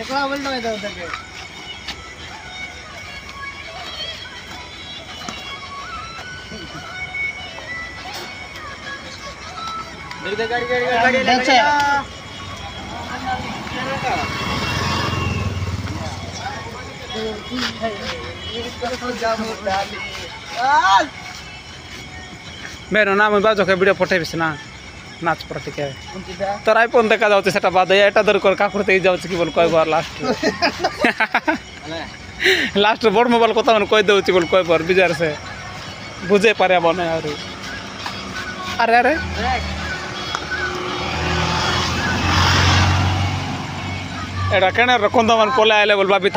एकला बोल दो इधर तक देख दे गाड़ी गाड़ी गाड़ी ले मेरा नाम बाजो के वीडियो पठेबिस ना नाच पर टिके तोर आईफोन देखा जाउछ सेटा बाद एटा दर कर का करते जाउछ कि बोल कोई बार लास्ट लास्ट बड़ मोबाइल কথা मन কই দেউছি बोल कोई बार बिजार से बुझे पारे बने अरे अरे एटा केने रखंदा मन कोला आले बोल बाबी